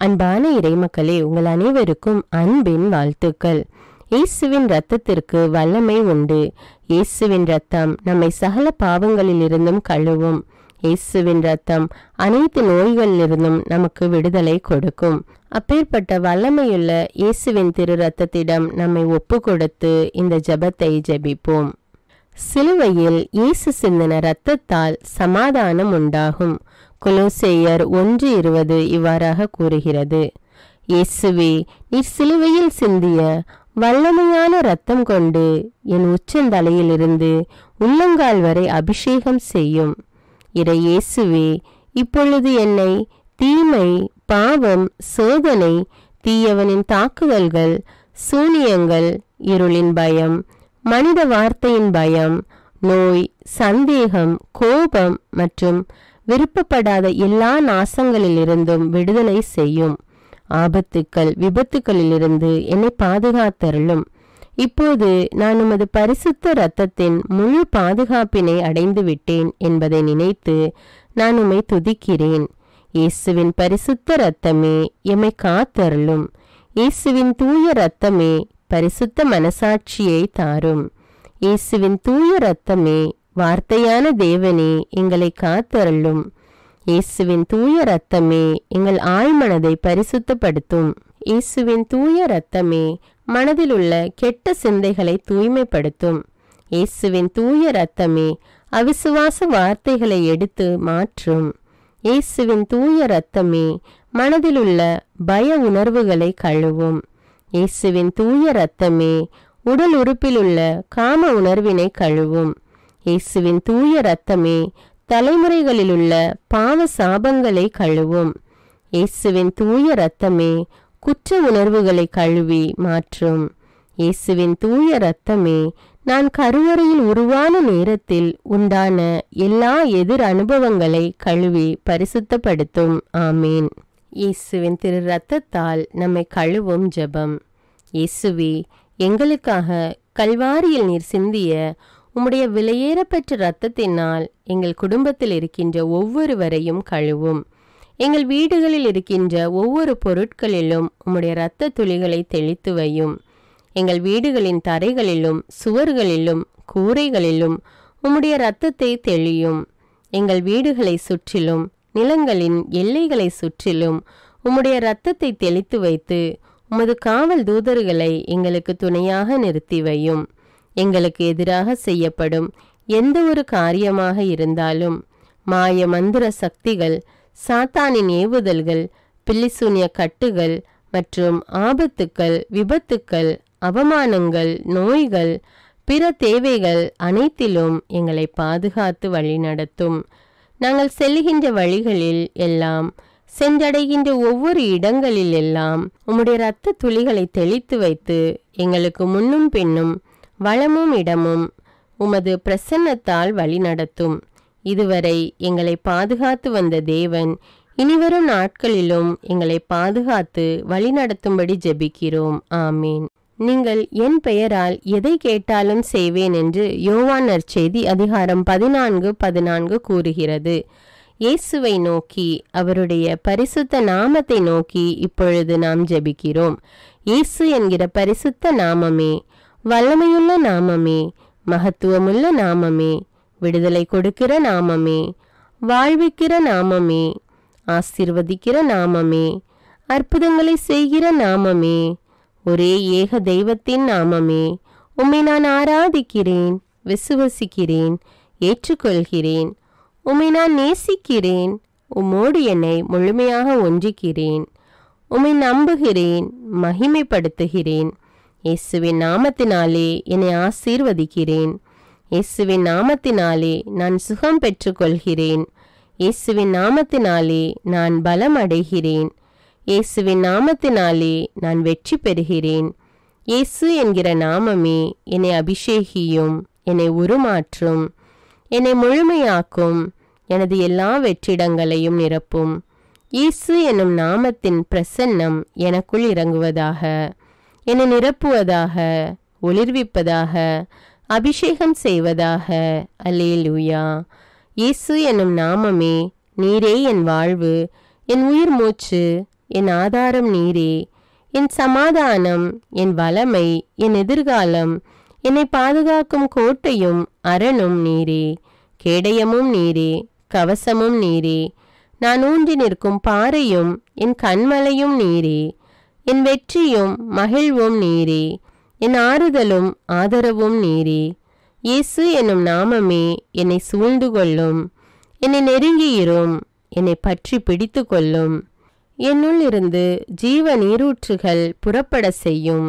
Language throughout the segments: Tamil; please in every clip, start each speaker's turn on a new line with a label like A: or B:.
A: அன்பான இறைமக்களே, உங்கள் அனைவருக்கும் அன்பின் வாழ்த்துக்கள். இயேசுவின் இரத்தத்திற்கு வல்லமை உண்டு. இயேசுவின் இரத்தம் நம்மை சகல பாவங்களிலிருந்தும் கழுவும். இயேசுவின் இரத்தம் அனைத்து நோய்களிலிருந்தும் நமக்கு விடுதலை கொடுக்கும். அப்பேற்பட்ட வல்லமையுள்ள இயேசுவின் திரு இரத்தத்திடம் நம்மை ஒப்பு கொடுத்து இந்த ஜெபத்தை ஜெபிப்போம். சிலுவையில் இயேசு சிந்தின இரத்தத்தால் சமாதானம் உண்டாகும். கொலோசேயர் 1:20 இவ்வாறாக கூறுகிறது. இயேசுவே, நீர் சிலுவையில் சிந்திய வல்லமையான இரத்தம் கொண்டு என் உச்சந்தலையிலிருந்து உள்ளங்கால் வரை அபிஷேகம் செய்யும். இறை இயேசுவே, இப்பொழுது என்னை தீமை, பாவம், சோதனை, தீயவனின் தாக்குதல்கள், சூனியங்கள், இருளின் பயம், மனித வார்த்தையின் பயம், நோய், சந்தேகம், கோபம் மற்றும் விருப்பப்படாத எல்லா நாசங்களிலிருந்தும் விடுதலை செய்யும். ஆபத்துக்கள், விபத்துக்களிலிருந்து என்னை பாதுகாத்தருளும். இப்போது நான் உமது பரிசுத்த இரத்தத்தின் முழு பாதுகாப்பினை அடைந்து விட்டேன் என்பதை நினைத்து நான் உம்மை துதிக்கிறேன். இயேசுவின் பரிசுத்த இரத்தமே எம்மை காத்தருளும். இயேசுவின் தூய இரத்தமே பரிசுத்த மனசாட்சியை தாரும். இயேசுவின் தூய இரத்தமே வார்த்தையான தேவனே எங்களை காத்தருளும். இயேசுவின் தூய இரத்தமே எங்கள் ஆழ்மனதை பரிசுத்தப்படுத்தும். இயேசுவின் தூய இரத்தமே மனதில் உள்ள கெட்ட சிந்தைகளை தூய்மைப்படுத்தும். இயேசுவின் தூய இரத்தமே அவிசுவாச வார்த்தைகளை எடுத்து மாற்றும். இயேசுவின் தூய இரத்தமே மனதில் உள்ள பய உணர்வுகளை கழுவும். இயேசுவின் தூய இரத்தமே உடல் உறுப்பிலுள்ள காம உணர்வினை கழுவும். இயேசுவின் தூய இரத்தமே தலைமுறைகளிலுள்ள பாவ சாபங்களை கழுவும். இயேசுவின் தூய இரத்தமே குற்ற உணர்வுகளை கழுவி மாற்றும். இயேசுவின் தூய இரத்தமே நான் கருவறையில் உருவான நேரத்தில் உண்டான எல்லா எதிர் அனுபவங்களை கழுவி பரிசுத்தப்படுத்தும். ஆமீன். இயேசுவின் திரு இரத்தத்தால் நம்மை கழுவும் ஜெபம். இயேசுவே, எங்களுக்காக கல்வாரியில் நீர் சிந்திய உம்முடைய விலையேறப்பெற்ற இரத்தத்தினால் எங்கள் குடும்பத்தில் இருக்கின்ற ஒவ்வொருவரையும் கழுவும். எங்கள் வீடுகளில் இருக்கின்ற ஒவ்வொரு பொருட்களிலும் உம்முடைய இரத்த துளிகளை தெளித்து வையும். எங்கள் வீடுகளின் தரைகளிலும் சுவர்களிலும் கூரைகளிலும் உம்முடைய இரத்தத்தை தெளியும். எங்கள் வீடுகளை சுற்றிலும் நிலங்களின் எல்லைகளை சுற்றிலும் உம்முடைய இரத்தத்தை தெளித்து வைத்து உமது காவல் தூதர்களை எங்களுக்கு துணையாக நிறுத்தி வையும். எங்களுக்கு எதிராக செய்யப்படும் எந்த ஒரு காரியமாக இருந்தாலும் மாய மந்திர சக்திகள், சாத்தானின் ஏவுதல்கள், பில்லிசூனிய கட்டுகள் மற்றும் ஆபத்துக்கள், விபத்துக்கள், அவமானங்கள், நோய்கள், பிற தேவைகள் அனைத்திலும் எங்களை பாதுகாத்து வழிநடத்தும். நாங்கள் செல்லுகின்ற வழிகளில் எல்லாம், சென்றடைகின்ற ஒவ்வொரு இடங்களில் எல்லாம் உம்முடைய இரத்த துளிகளை தெளித்து வைத்து எங்களுக்கு முன்னும் பின்னும் வளமும் இடமும் உமது பிரசன்னத்தால் வழிநடத்தும். இதுவரை எங்களை பாதுகாத்து வந்த தேவன் இனிவரும் நாட்களிலும் எங்களை பாதுகாத்து வழிநடத்தும்படி ஜெபிக்கிறோம். ஆமீன். நீங்கள் என் பெயரால் எதை கேட்டாலும் செய்வேன் என்று யோவான் நற்செய்தி அதிகாரம் 14:14 கூறுகிறது. இயேசுவை நோக்கி, அவருடைய பரிசுத்த நாமத்தை நோக்கி இப்பொழுது நாம் ஜெபிக்கிறோம். இயேசு என்கிற பரிசுத்த நாமமே, வல்லமையுள்ள நாமமே, மகத்துவமுள்ள நாமமே, விடுதலை கொடுக்கிற நாமமே, வாழ்விக்கிற நாமமே, ஆசீர்வதிக்கிற நாமமே, அற்புதங்களை செய்கிற நாமமே, ஒரே ஏக தெய்வத்தின் நாமமே, உம்மை நான் ஆராதிக்கிறேன், விசுவசிக்கிறேன், ஏற்றுக்கொள்கிறேன். உம்மை நான் நேசிக்கிறேன். உம்மோடு என்னை முழுமையாக ஒன்றிக்கிறேன். உம்மை நம்புகிறேன், மகிமைப்படுத்துகிறேன். இயேசுவின் நாமத்தினாலே என்னை ஆசீர்வதிக்கிறேன். இயேசுவின் நாமத்தினாலே நான் சுகம் பெற்றுக்கொள்கிறேன். இயேசுவின் நாமத்தினாலே நான் பலம் அடைகிறேன். இயேசுவின் நாமத்தினாலே நான் வெற்றி பெறுகிறேன். இயேசு என்கிற நாமமே என்னை அபிஷேகியும், என்னை உருமாற்றும், என்னை முழுமையாக்கும், எனது எல்லா வெற்றிடங்களையும் நிரப்பும். இயேசு என்னும் நாமத்தின் பிரசன்னம் எனக்குள் இறங்குவதாக, என்னை நிரப்புவதாக, ஒளிர்விப்பதாக, அபிஷேகம் செய்வதாக. அல்லேலூயா. இயேசு என்னும் நாமமே, நீரே என் வாழ்வு, என் உயிர் மூச்சு, என் ஆதாரம் நீரே. என் சமாதானம், என் வளமை, என் எதிர்காலம், என்னை பாதுகாக்கும் கோட்டையும் அரணும் நீரே. கேடயமும் நீரே, கவசமும் நீரே. நான் ஊன்றி நிற்கும் பாறையும் என் கண்மலையும் நீரே. என் வெற்றியும் மகிழ்வும் நீரே. என் ஆறுதலும் ஆதரவும் நீரே. இயேசு என்னும் நாமமே என்னை சூழ்ந்து கொள்ளும். என்னை நெருங்கியிரும், என்னை பற்றி பிடித்து கொள்ளும். என்னுள் இருந்து ஜீவ நீரூற்றுகள் புறப்பட செய்யும்.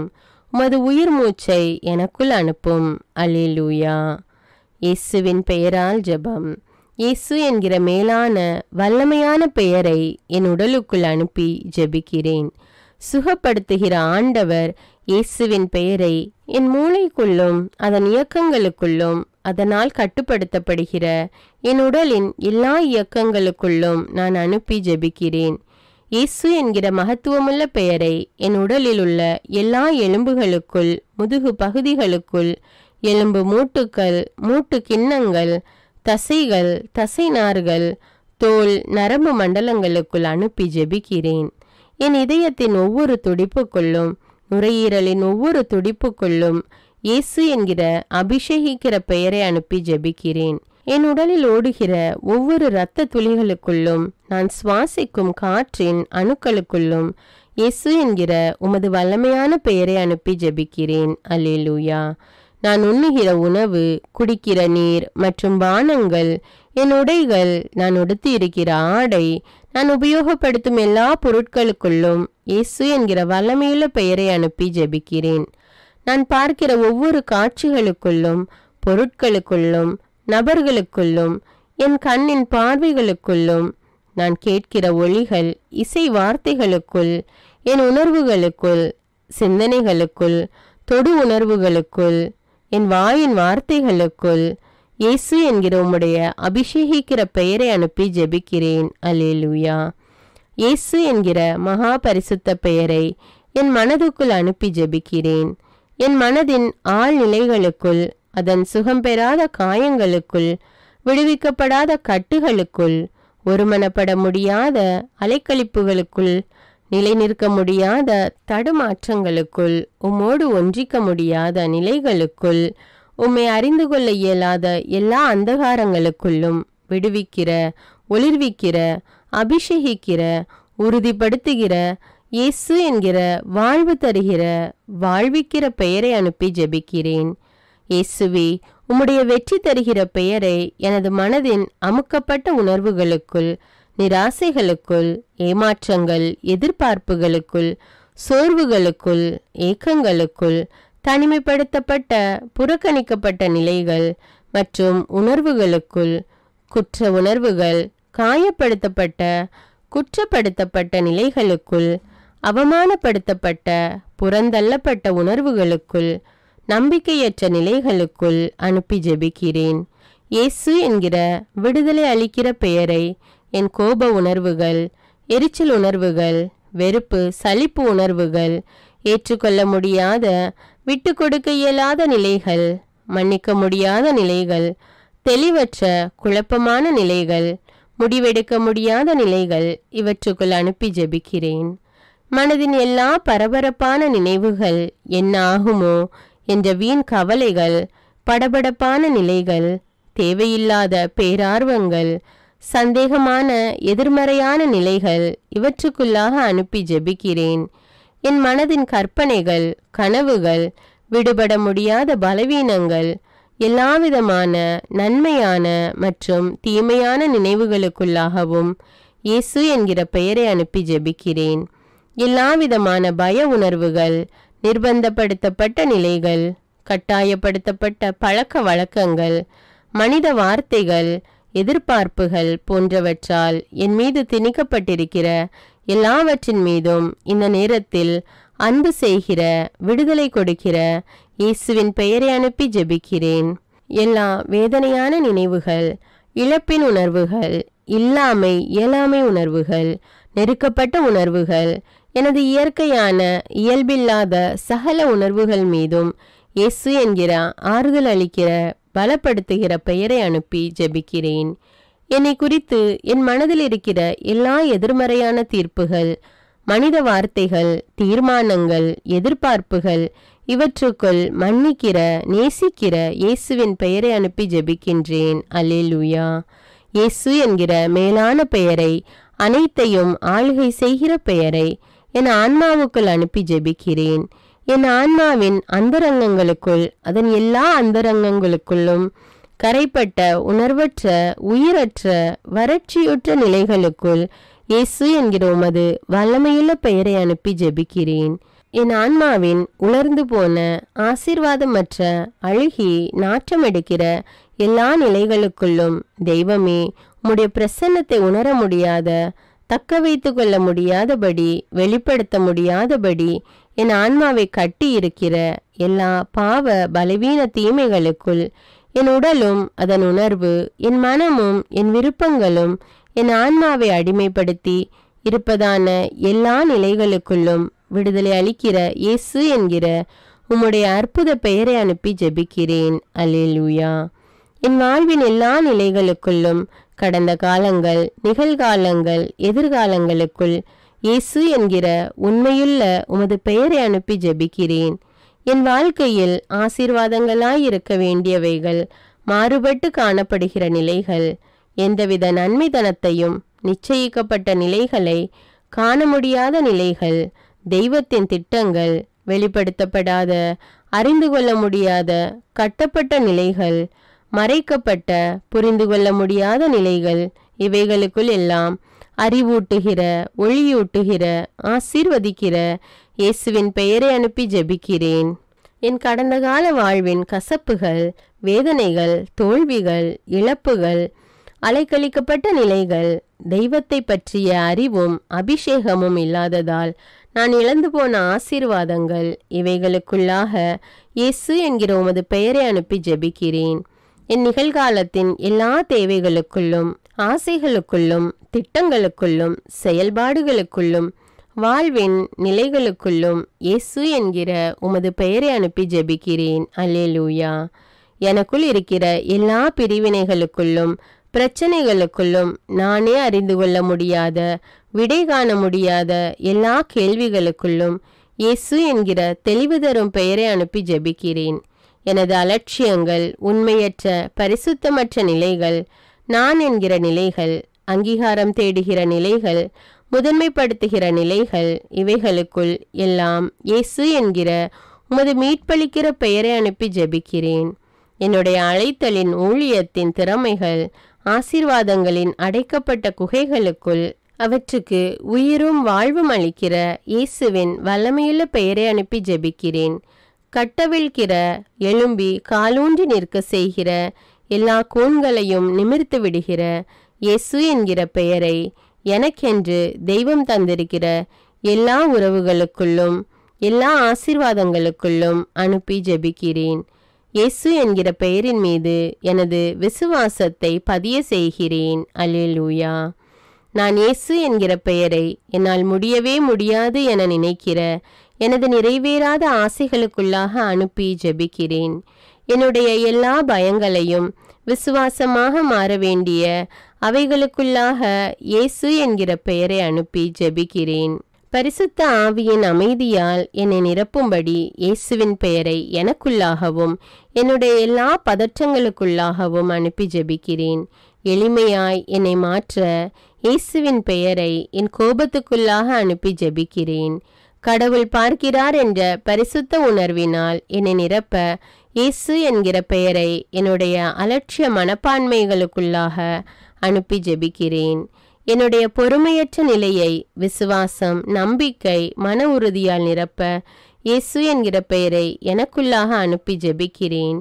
A: உமது உயிர் மூச்சை எனக்குள் அனுப்பும். அல்லேலூயா. இயேசுவின் பெயரால் ஜெபம். இயேசு என்கிற மேலான வல்லமையான பெயரை என் உடலுக்குள் அனுப்பி ஜெபிக்கிறேன். சுகப்படுத்துகிற ஆண்டவர் இயேசுவின் பெயரை என் மூளைக்குள்ளும் அதன் இயக்கங்களுக்குள்ளும் அதனால் கட்டுப்படுத்தப்படுகிற என் உடலின் எல்லா இயக்கங்களுக்குள்ளும் நான் அனுப்பி ஜெபிக்கிறேன். இயேசு என்கிற மகத்துவமுள்ள பெயரை என் உடலில் உள்ள எல்லா எலும்புகளுக்குள், முதுகு பகுதிகளுக்குள், எலும்பு மூட்டுக்கள், மூட்டு கிண்ணங்கள், தசைகள், தசைநார்கள், தோல், நரம்பு மண்டலங்களுக்குள் அனுப்பி ஜெபிக்கிறேன். என் இதயத்தின் ஒவ்வொரு துடிப்புக்குள்ளும், நுரையீரலின் ஒவ்வொரு துடிப்புக்குள்ளும் இயேசு என்கிற அபிஷேகிக்கிற பெயரை அனுப்பி ஜெபிக்கிறேன். என் உடலில் ஓடுகிற ஒவ்வொரு இரத்த துளிகளுக்குள்ளும், நான் சுவாசிக்கும் காற்றின் அணுக்களுக்குள்ளும் இயேசு என்கிற உமது வல்லமையான பெயரை அனுப்பி ஜெபிக்கிறேன். அல்லேலூயா. நான் உண்ணுகிற உணவு, குடிக்கிற நீர் மற்றும் பானங்கள், என் உடைகள், நான் உடுத்தி இருக்கிற ஆடை, நான் உபயோகப்படுத்தும் எல்லா பொருட்களுக்குள்ளும் இயேசு என்கிற வல்லமையுள்ள பெயரை அனுப்பி ஜெபிக்கிறேன். நான் பார்க்கிற ஒவ்வொரு காட்சிகளுக்குள்ளும், பொருட்களுக்குள்ளும், நபர்களுக்குள்ளும், என் கண்ணின் பார்வைகளுக்குள்ளும், நான் கேட்கிற ஒலிகள், இசை வார்த்தைகளுக்குள், என் உணர்வுகளுக்குள், சிந்தனைகளுக்குள், தொடு உணர்வுகளுக்குள், என் வாயின் வார்த்தைகளுக்குள் இயேசு என்கிற உம்முடைய அபிஷேகிக்கிற பெயரை அனுப்பி ஜெபிக்கிறேன். அல்லேலூயா. இயேசு என்கிற மகா பரிசுத்த பெயரை என் மனதுக்குள் அனுப்பி ஜெபிக்கிறேன். என் மனதின் ஆழ்நிலைகளுக்குள், அதன் சுகம் பெறாத காயங்களுக்குள், விடுவிக்கப்படாத கட்டுகளுக்குள், ஒருமனப்பட முடியாத அலைக்கழிப்புகளுக்குள், நிலை நிற்க முடியாத தடுமாற்றங்களுக்குள், உம்மோடு ஒன்றிக்க முடியாத நிலைகளுக்குள், உம்மை அறிந்து கொள்ள இயலாத எல்லா அந்தகாரங்களுக்குள்ளும் விடுவிக்கிற, ஒளிர்விக்கிற, அபிஷேகிக்கிற, உறுதிப்படுத்துகிற இயேசு என்கிற வாழ்வு தருகிற, வாழ்விக்கிற பெயரை அனுப்பி ஜெபிக்கிறேன். இயேசுவே, உம்முடைய வெற்றி தருகிற பெயரை எனது மனதின் அமுக்கப்பட்ட உணர்வுகளுக்குள், நிராசைகளுக்குள், ஏமாற்றங்கள், எதிர்பார்ப்புகளுக்குள், சோர்வுகளுக்குள், ஏக்கங்களுக்குள், தனிமைப்படுத்தப்பட்ட, புறக்கணிக்கப்பட்ட நிலைகள் மற்றும் உணர்வுகளுக்குள், குற்ற உணர்வுகள், காயப்படுத்தப்பட்ட, குற்றப்படுத்தப்பட்ட நிலைகளுக்குள், அவமானப்படுத்தப்பட்ட, புறந்தள்ளப்பட்ட உணர்வுகளுக்குள், நம்பிக்கையற்ற நிலைகளுக்குள் அனுப்பி ஜெபிக்கிறேன். இயேசு என்கிற விடுதலை அளிக்கிற பெயரை என் கோப உணர்வுகள், எரிச்சல் உணர்வுகள், வெறுப்பு, சலிப்பு உணர்வுகள், ஏற்றுக்கொள்ள முடியாத, விட்டு கொடுக்க இயலாத நிலைகள், மன்னிக்க முடியாத நிலைகள், தெளிவற்ற குழப்பமான நிலைகள், முடிவெடுக்க முடியாத நிலைகள், இவற்றுக்குள் அனுப்பி ஜெபிக்கிறேன். மனதின் எல்லா பரபரப்பான நினைவுகள், என்ன ஆகுமோ என்ற வீண் கவலைகள், படபடப்பான நிலைகள், தேவையில்லாத பேரார்வங்கள், சந்தேகமான எதிர்மறையான நிலைகள், இவற்றுக்குள்ளாக அனுப்பி ஜெபிக்கிறேன். என் மனதின் கற்பனைகள், கனவுகள், விடுபட முடியாத பலவீனங்கள், எல்லாவிதமான நன்மையான மற்றும் தீமையான நினைவுகளுக்குள்ளாகவும் இயேசு என்கிற பெயரை அனுப்பி ஜெபிக்கிறேன். எல்லாவிதமான பய உணர்வுகள், நிர்பந்தப்படுத்தப்பட்ட நிலைகள், கட்டாயப்படுத்தப்பட்ட பழக்க வழக்கங்கள், மனித வார்த்தைகள், எதிர்பார்ப்புகள் போன்றவற்றால் என் மீது திணிக்கப்பட்டிருக்கிற எல்லாவற்றின் மீதும் இந்த நேரத்தில் அன்பு செய்கிற, விடுதலை கொடுக்கிற இயேசுவின் பெயரை அனுப்பி ஜெபிக்கிறேன். எல்லா வேதனையான நினைவுகள், இழப்பின் உணர்வுகள், இல்லாமை, இயலாமை உணர்வுகள், நெருக்கப்பட்ட உணர்வுகள், எனது இயற்கையான இயல்பில்லாத சகல உணர்வுகள் மீதும் இயேசு என்கிற ஆறுதல் அளிக்கிற, பலப்படுத்துகிற பெயரை அனுப்பி ஜெபிக்கிறேன். என்னை குறித்து என் மனதில் இருக்கிற எல்லா எதிர்மறையான தீர்ப்புகள், மனித வார்த்தைகள், தீர்மானங்கள், எதிர்பார்ப்புகள் இவற்றுக்குள் மன்னிக்கிற, நேசிக்கிற இயேசுவின் பெயரை அனுப்பி ஜெபிக்கின்றேன். அல்லேலூயா. இயேசு என்கிற மேலான பெயரை, அனைத்தையும் ஆளுகை செய்கிற பெயரை என் ஆன்மாவுக்குள் அனுப்பி ஜெபிக்கிறேன். என் ஆன்மாவின் அந்தரங்கங்களுக்குள், அதன் எல்லா அந்தரங்கங்களுக்குள்ளும் கரைப்பட்ட, உணர்வற்ற, உயிரற்ற, வறட்சியுற்ற நிலைகளுக்குள் இயேசு என்கிற உமது வல்லமையுள்ள பெயரை அனுப்பி ஜெபிக்கிறேன். என் ஆன்மாவின் உலர்ந்து போன, ஆசீர்வாதமற்ற, அழுகி நாற்றமெடுக்கிற எல்லா நிலைகளுக்குள்ளும் தெய்வமே, உம்முடைய பிரசன்னத்தை உணர முடியாத, தக்க வைத்து கொள்ள முடியாதபடி, வெளிப்படுத்த முடியாதபடி என் ஆன்மாவை கட்டி இருக்கிற எல்லா பாவ பலவீன தீமைகளுக்குள் என் உடலும் அதன் உணர்வு, என் மனமும் என் விருப்பங்களும் என் ஆன்மாவை அடிமைப்படுத்தி இருப்பதான எல்லா நிலைகளுக்குள்ளும் விடுதலை அளிக்கிற இயேசு என்கிற உம்முடைய அற்புத பெயரை அனுப்பி ஜெபிக்கிறேன். அல்லேலூயா. என் வாழ்வின் எல்லா நிலைகளுக்குள்ளும், கடந்த காலங்கள், நிகழ்காலங்கள், எதிர்காலங்களுக்குள் இயேசு என்கிற உண்மையுள்ள உமது பெயரை அனுப்பி ஜெபிக்கிறேன். என் வாழ்க்கையில் ஆசீர்வாதங்களாயிருக்க வேண்டியவைகள் மாறுபட்டு காணப்படுகிற நிலைகள், எந்தவித நன்மைதனத்தையும் நிச்சயிக்கப்பட்ட நிலைகளை காண முடியாத நிலைகள், தெய்வத்தின் திட்டங்கள் வெளிப்படுத்தப்படாத, அறிந்து கொள்ள முடியாத, கட்டப்பட்ட நிலைகள், மறைக்கப்பட்ட, புரிந்து கொள்ள முடியாத நிலைகள், இவைகளுக்குள் எல்லாம் அறிவூட்டுகிற, ஒளியூட்டுகிற, ஆசீர்வதிக்கிற இயேசுவின் பெயரை அனுப்பி ஜெபிக்கிறேன். என் கடந்த கால வாழ்வின் கசப்புகள், வேதனைகள், தோல்விகள், இழப்புகள், அலைக்கழிக்கப்பட்ட நிலைகள், தெய்வத்தை பற்றிய அறிவும் அபிஷேகமும் இல்லாததால் நான் இழந்து போன ஆசீர்வாதங்கள், இவைகளுக்குள்ளாக இயேசு என்கிற உமது பெயரை அனுப்பி ஜெபிக்கிறேன். என் நிகழ்காலத்தின் எல்லா தேவைகளுக்குள்ளும், ஆசைகளுக்குள்ளும், திட்டங்களுக்குள்ளும், செயல்பாடுகளுக்குள்ளும், வாழ்வின் நிலைகளுக்குள்ளும் இயேசு என்கிற உமது பெயரை அனுப்பி ஜெபிக்கிறேன். அல்லேலூயா. எனக்குள் இருக்கிற எல்லா பிரிவினைகளுக்குள்ளும், பிரச்சனைகளுக்குள்ளும், நானே அறிந்து கொள்ள முடியாத, விடை காண முடியாத எல்லா கேள்விகளுக்குள்ளும் இயேசு என்கிற தெளிவு தரும் பெயரை அனுப்பி ஜெபிக்கிறேன். எனது அலட்சியங்கள், உண்மையற்ற, பரிசுத்தமற்ற நிலைகள், நான் என்கிற நிலைகள், அங்கீகாரம் தேடுகிற நிலைகள், முதன்மைப்படுத்துகிற நிலைகள், இவைகளுக்குள் எல்லாம் இயேசு என்கிற உமது மீட்பளிக்கிற பெயரை அனுப்பி ஜெபிக்கிறேன். என்னுடைய அழைத்தலின், ஊழியத்தின் திறமைகள், ஆசீர்வாதங்களின் அடைக்கப்பட்ட குகைகளுக்குள் அவற்றுக்கு உயிரும் வாழ்வும் அளிக்கிற இயேசுவின் வல்லமையுள்ள பெயரை அனுப்பி ஜெபிக்கிறேன். கட்டவிழ்கிற, எழும்பி காலூன்றி நிற்க செய்கிற எல்லா கூண்களையும் நிமிர்த்து விடுகிற இயேசு என்கிற பெயரை எனக்கென்று தெய்வம் தந்திருக்கிற எல்லா உறவுகளுக்குள்ளும், எல்லா ஆசீர்வாதங்களுக்குள்ளும் அனுப்பி ஜெபிக்கிறேன். இயேசு என்கிற பெயரின் மீது எனது விசுவாசத்தை பதிய செய்கிறேன். அல்லேலூயா. நான் இயேசு என்கிற பெயரை என்னால் முடியவே முடியாது என நினைக்கிற எனது நிறைவேறாத ஆசைகளுக்குள்ளாக அனுப்பி ஜெபிக்கிறேன். என்னுடைய எல்லா பயங்களையும் விசுவாசமாக மாற வேண்டிய அவைகளுக்குள்ளாக இயேசு என்கிற பெயரை அனுப்பி ஜெபிக்கிறேன். பரிசுத்த ஆவியின் அமைதியால் என்னை நிரப்பும்படி இயேசுவின் பெயரை எனக்குள்ளாகவும் என்னுடைய எல்லா பதற்றங்களுக்குள்ளாகவும் அனுப்பி ஜெபிக்கிறேன். எளிமையாய் என்னை மாற்ற இயேசுவின் பெயரை என் கோபத்துக்குள்ளாக அனுப்பி ஜெபிக்கிறேன். கடவுள் பார்க்கிறார் என்ற பரிசுத்த உணர்வினால் என்னை நிரப்ப இயேசு என்கிற பெயரை என்னுடைய அலட்சிய மனப்பான்மைகளுக்குள்ளாக அனுப்பி ஜெபிக்கிறேன். என்னுடைய பொறுமையற்ற நிலையை விசுவாசம், நம்பிக்கை, மன உறுதியால் நிரப்ப இயேசு என்கிற பெயரை எனக்குள்ளாக அனுப்பி ஜெபிக்கிறேன்.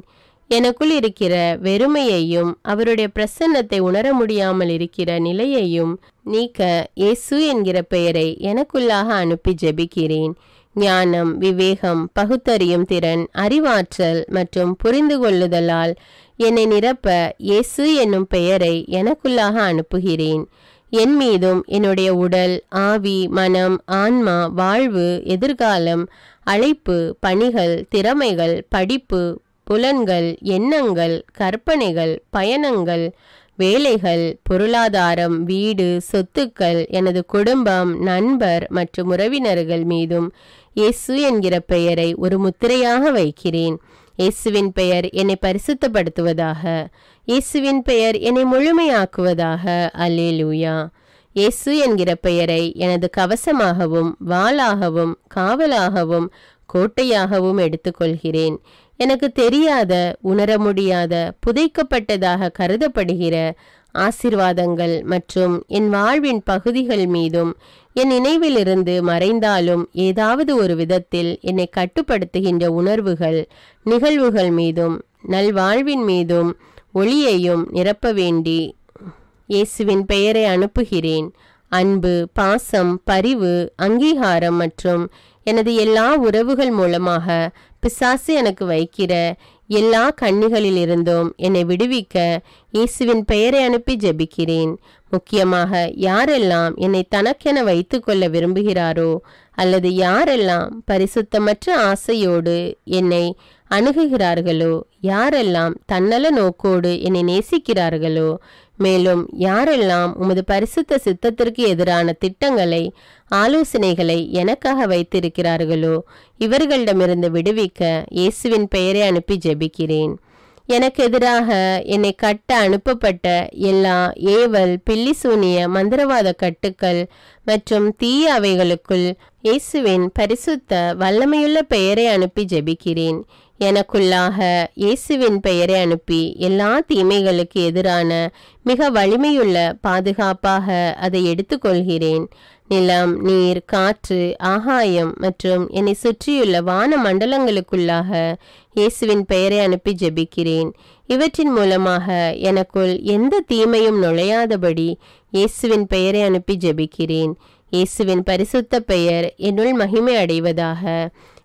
A: எனக்குள் இருக்கிற வெறுமையையும் அவருடைய பிரசன்னத்தை உணர முடியாமல் இருக்கிற நிலையையும் நீக்க இயேசு என்கிற பெயரை எனக்குள்ளாக அனுப்பி ஜெபிக்கிறேன். ஞானம், விவேகம், பகுத்தறியும் திறன், அறிவாற்றல் மற்றும் புரிந்து கொள்ளுதலால் என்னை நிரப்ப இயேசு என்னும் பெயரை எனக்குள்ளாக அனுப்புகிறேன். என் மீதும் என்னுடைய உடல், ஆவி, மனம், ஆன்மா, வாழ்வு, எதிர்காலம், அழைப்பு, பணிகள், திறமைகள், படிப்பு, புலன்கள், எண்ணங்கள், கற்பனைகள், பயணங்கள், வேலைகள், பொருளாதாரம், வீடு, சொத்துக்கள், எனது குடும்பம், நண்பர் மற்றும் உறவினர்கள் மீதும் இயேசு என்கிற பெயரை ஒரு முத்திரையாக வைக்கிறேன். இயேசுவின் பெயர் என்னை பரிசுத்தப்படுத்துவதாக. இயேசுவின் பெயர் என்னை முழுமையாக்குவதாக. அல்லேலூயா. இயேசு என்கிற பெயரை எனது கவசமாகவும் வாளாகவும் காவலாகவும் கோட்டையாகவும் எடுத்துக்கொள்கிறேன். எனக்கு தெரியாத, உணர முடியாத, புதைக்கப்பட்டதாக கருதப்படுகிற ஆசீர்வாதங்கள் மற்றும் என் வாழ்வின் பகுதிகள் மீதும் என் நினைவிலிருந்து மறைந்தாலும் ஏதாவது ஒரு விதத்தில் என்னை கட்டுப்படுத்துகின்ற உணர்வுகள், நிகழ்வுகள் மீதும் நல்வாழ்வின் மீதும் ஒளியையும் நிரப்ப வேண்டி இயேசுவின் பெயரை அனுப்புகிறேன். அன்பு, பாசம், பரிவு, அங்கீகாரம் மற்றும் எனது எல்லா உறவுகள் மூலமாக பிசாசு எனக்கு வைக்கிற எல்லா கண்ணிகளிலிருந்தும் என்னை விடுவிக்க இயேசுவின் பெயரை அனுப்பி ஜெபிக்கிறேன். முக்கியமாக யாரெல்லாம் என்னை தனக்கென வைத்து கொள்ள விரும்புகிறாரோ அல்லது யாரெல்லாம் பரிசுத்தமற்ற ஆசையோடு என்னை அணுகுகிறார்களோ, யாரெல்லாம் தன்னல நோக்கோடு என்னை நேசிக்கிறார்களோ, மேலும் யாரெல்லாம் உமது பரிசுத்த சித்தத்திற்கு எதிரான திட்டங்களை, ஆலோசனைகளை எனக்காக வைத்திருக்கிறார்களோ, இவர்களிடமிருந்து விடுவிக்க இயேசுவின் பெயரை அனுப்பி ஜெபிக்கிறேன். எனக்கு எதிராக என்னை கட்ட அனுப்பப்பட்ட எல்லா ஏவல், பில்லிசூனிய, மந்திரவாத கட்டுக்கள் மற்றும் தீய அவைகளுக்குள் இயேசுவின் பரிசுத்த வல்லமையுள்ள பெயரை அனுப்பி ஜெபிக்கிறேன். எனக்குள்ளாக இயேசுவின் பெயரை அனுப்பி எல்லா தீமைகளுக்கு எதிரான மிக வலிமையுள்ள பாதுகாப்பாக அதை எடுத்துக்கொள்கிறேன். நிலம், நீர், காற்று, ஆகாயம் மற்றும் என்னை சுற்றியுள்ள வான மண்டலங்களுக்குள்ளாக இயேசுவின் பெயரை அனுப்பி ஜெபிக்கிறேன். இவற்றின் மூலமாக எனக்குள் எந்த தீமையும் நுழையாதபடி இயேசுவின் பெயரை அனுப்பி ஜெபிக்கிறேன். இயேசுவின் பரிசுத்த பெயர் என்னுள் மகிமை அடைவதாக.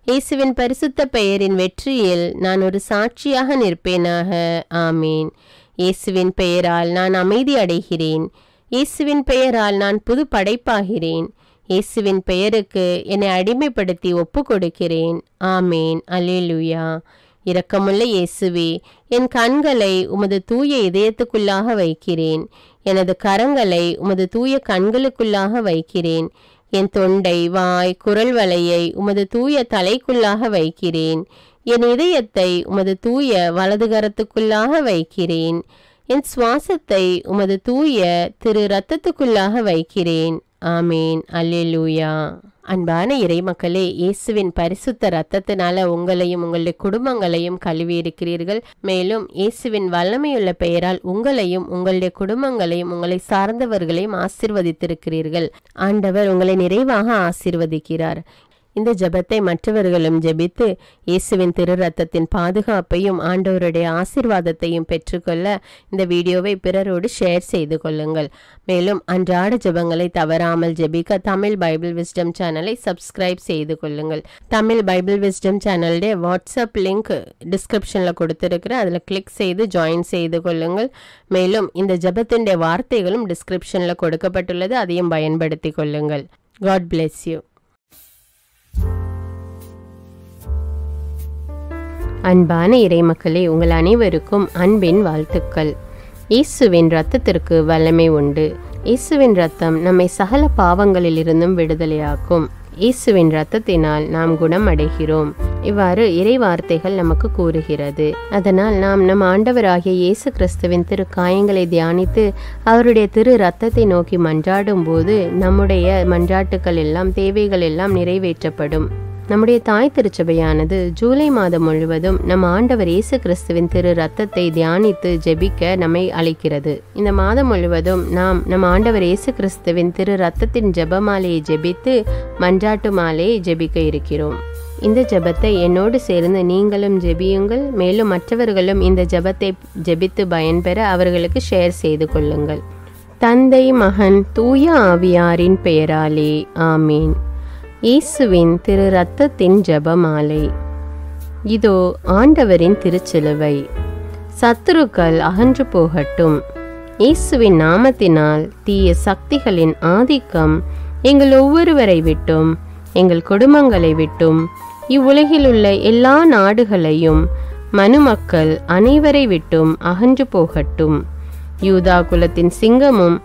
A: இயேசுவின் பரிசுத்த பெயரின் வெற்றியில் நான் ஒரு சாட்சியாக நிற்பேனாக. ஆமீன். இயேசுவின் பெயரால் நான் அமைதி அடைகிறேன். இயேசுவின் பெயரால் நான் புது படைப்பாகிறேன். இயேசுவின் பெயருக்கு என்னை அடிமைப்படுத்தி ஒப்பு கொடுக்கிறேன். ஆமீன். அல்லேலூயா. இரக்கமுள்ள இயேசுவே, என் கண்களை உமது தூய இதயத்துக்குள்ளாக வைக்கிறேன். எனது கரங்களை உமது தூய கண்களுக்குள்ளாக வைக்கிறேன். என் தொண்டை, வாய், குரல் வலையை உமது தூய தலைக்குள்ளாக வைக்கிறேன். என் இதயத்தை உமது தூய வலதுகரத்துக்குள்ளாக வைக்கிறேன். என் சுவாசத்தை உமது தூய திரு இரத்தத்துக்குள்ளாக வைக்கிறேன். ஆமீன். அல்லேலூயா. அன்பான இறைமக்களே, இயேசுவின் பரிசுத்த இரத்தத்தினால உங்களையும் உங்களுடைய குடும்பங்களையும் கழுவி இருக்கிறீர்கள். மேலும் இயேசுவின் வல்லமையுள்ள பெயரால் உங்களையும் உங்களுடைய குடும்பங்களையும் உங்களை சார்ந்தவர்களையும் ஆசீர்வதித்திருக்கிறீர்கள். ஆண்டவர் உங்களை நிறைவாக ஆசீர்வதிக்கிறார். இந்த ஜெபத்தை மற்றவர்களும் ஜெபித்து இயேசுவின் திரு ரத்தத்தின் பாதுகாப்பையும் ஆண்டவருடைய ஆசீர்வாதத்தையும் பெற்றுக்கொள்ள இந்த வீடியோவை பிறரோடு ஷேர் செய்து கொள்ளுங்கள். மேலும் அன்றாட ஜெபங்களை தவறாமல் ஜெபிக்க தமிழ் பைபிள் விஸ்டம் சேனலை சப்ஸ்கிரைப் செய்து கொள்ளுங்கள். தமிழ் பைபிள் விஸ்டம் சேனலுடைய வாட்ஸ்அப் லிங்க் டிஸ்கிரிப்ஷனில் கொடுத்துருக்கிறேன். அதில் கிளிக் செய்து ஜாயின் செய்து கொள்ளுங்கள். மேலும் இந்த ஜெபத்தினுடைய வார்த்தைகளும் டிஸ்கிரிப்ஷனில் கொடுக்கப்பட்டுள்ளது, அதையும் பயன்படுத்தி கொள்ளுங்கள். God bless you. அன்பான இறைமக்களே, உங்கள் அனைவருக்கும் அன்பின் வாழ்த்துக்கள். இயேசுவின் இரத்தத்திற்கு வல்லமை உண்டு. இயேசுவின் இரத்தம் நம்மை சகல பாவங்களிலிருந்தும் விடுதலையாக்கும். இயேசுவின் இரத்தத்தினால் நாம் குணம் அடைகிறோம். இவ்வாறு இறை வார்த்தைகள் நமக்கு கூறுகிறது. அதனால் நாம் நம் ஆண்டவராகிய இயேசு கிறிஸ்துவின் திரு காயங்களை தியானித்து அவருடைய திரு இரத்தத்தை நோக்கி மன்றாடும் போது நம்முடைய மன்றாட்டுக்கள் எல்லாம், தேவைகள் எல்லாம் நிறைவேற்றப்படும். நம்முடைய தாய் திருச்சபையானது ஜூலை மாதம் முழுவதும் நம் ஆண்டவர் இயேசு கிறிஸ்துவின் திரு ரத்தத்தை தியானித்து ஜெபிக்க நம்மை அழைக்கிறது. இந்த மாதம் முழுவதும் நாம் நம் ஆண்டவர் இயேசு கிறிஸ்துவின் திரு ரத்தத்தின் ஜெபமாலையை ஜெபித்து மன்றாட்டு மாலையை ஜெபிக்க இருக்கிறோம். இந்த ஜெபத்தை என்னோடு சேர்ந்து நீங்களும் ஜெபியுங்கள். மேலும் மற்றவர்களும் இந்த ஜெபத்தை ஜெபித்து பயன்பெற அவர்களுக்கு ஷேர் செய்து கொள்ளுங்கள். தந்தை, மகன், தூய ஆவியாரின் பெயராலே ஆமீன். இயேசுவின் திரு இரத்தத்தின் ஜெபமாலை. இதோ ஆண்டவரின் திருச்சிலுவை. சத்துருக்கள் அகன்று போகட்டும். இயேசுவின் நாமத்தினால் தீய சக்திகளின் ஆதிக்கம் எங்கள் ஒவ்வொருவரை விட்டும், எங்கள் குடும்பங்களை விட்டும், இவ்வுலகில் உள்ள எல்லா நாடுகளையும் மனுமக்கள் அனைவரை விட்டும் அகன்று போகட்டும். யூதா குலத்தின் சிங்கமும்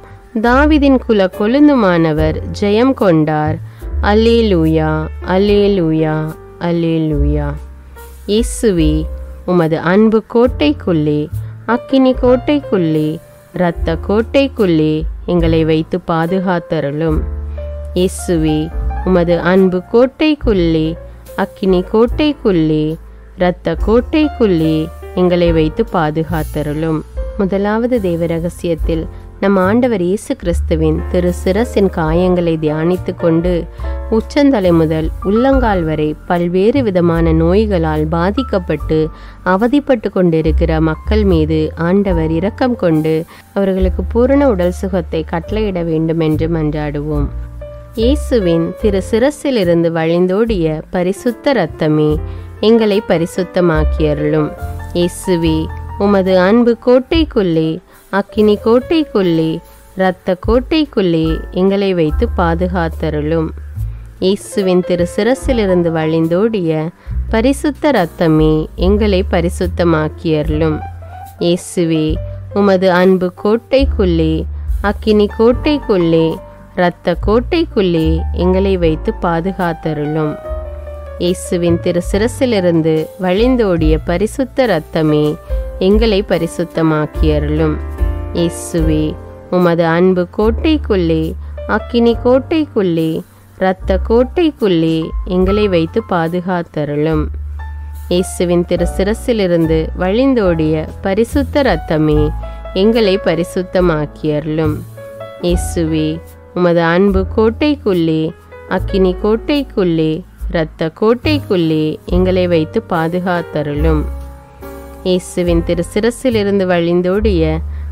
A: தாவீதின் குல கொழுந்துமானவர் ஜெயம் கொண்டார். அல்லேலூயா, அல்லேலூயா, அல்லேலூயா. இயேசுவே, உமது அன்பு கோட்டைக்குள்ளே, அக்கினி கோட்டைக்குள்ளே, இரத்த கோட்டைக்குள்ளே எங்களை வைத்து பாதுகாத்தருளும். இயேசுவே, உமது அன்பு கோட்டைக்குள்ளே, அக்கினி கோட்டைக்குள்ளே, இரத்த கோட்டைக்குள்ளே எங்களை வைத்து பாதுகாத்தருளும். முதலாவது தேவ ரகசியத்தில் நம் ஆண்டவர் இயேசு கிறிஸ்துவின் திரு சிரசின் காயங்களை தியானித்து கொண்டு உச்சந்தலை முதல் உள்ளங்கால் வரை பல்வேறு விதமான நோய்களால் பாதிக்கப்பட்டு அவதிப்பட்டு கொண்டிருக்கிற மக்கள் மீது ஆண்டவர் இரக்கம் கொண்டு அவர்களுக்கு பூரண உடல் சுகத்தை கட்டளையிட வேண்டும் என்று மன்றாடுவோம். இயேசுவின் திரு சிரசிலிருந்து வழிந்தோடிய பரிசுத்த இரத்தமே எங்களை பரிசுத்தமாக்கியருளும். இயேசுவே, உமது அன்பு கோட்டைக்குள்ளே, அக்கினி கோட்டைக்குள்ளே, இரத்த கோட்டைக்குள்ளே எங்களை வைத்து பாதுகாத்தருளும். இயேசுவின் திரு சிரசிலிருந்து வழிந்தோடிய பரிசுத்த இரத்தமே எங்களை பரிசுத்தமாக்கியருளும். இயேசுவே, உமது அன்பு கோட்டைக்குள்ளே, அக்கினி கோட்டைக்குள்ளே, இரத்த கோட்டைக்குள்ளே எங்களை வைத்து பாதுகாத்தருளும். இயேசுவின் திரு சிரசிலிருந்து வழிந்தோடிய பரிசுத்த இரத்தமே எங்களை பரிசுத்தமாக்கியருளும். இயேசுவே, உமது அன்பு கோட்டைக்குள்ளே, அக்கினி கோட்டைக்குள்ளே, இரத்த கோட்டைக்குள்ளே எங்களை வைத்து பாதுகாத்தருளும். இயேசுவின் திரு சிரசிலிருந்து வழிந்தோடிய பரிசுத்த இரத்தமே எங்களை பரிசுத்தமாக்கியருளும். இயேசுவே, உமது அன்பு கோட்டைக்குள்ளே, அக்கினி கோட்டைக்குள்ளே, இரத்த கோட்டைக்குள்ளே எங்களை வைத்து பாதுகாத்தருளும். இயேசுவின் திரு சிரசிலிருந்து வழிந்தோடிய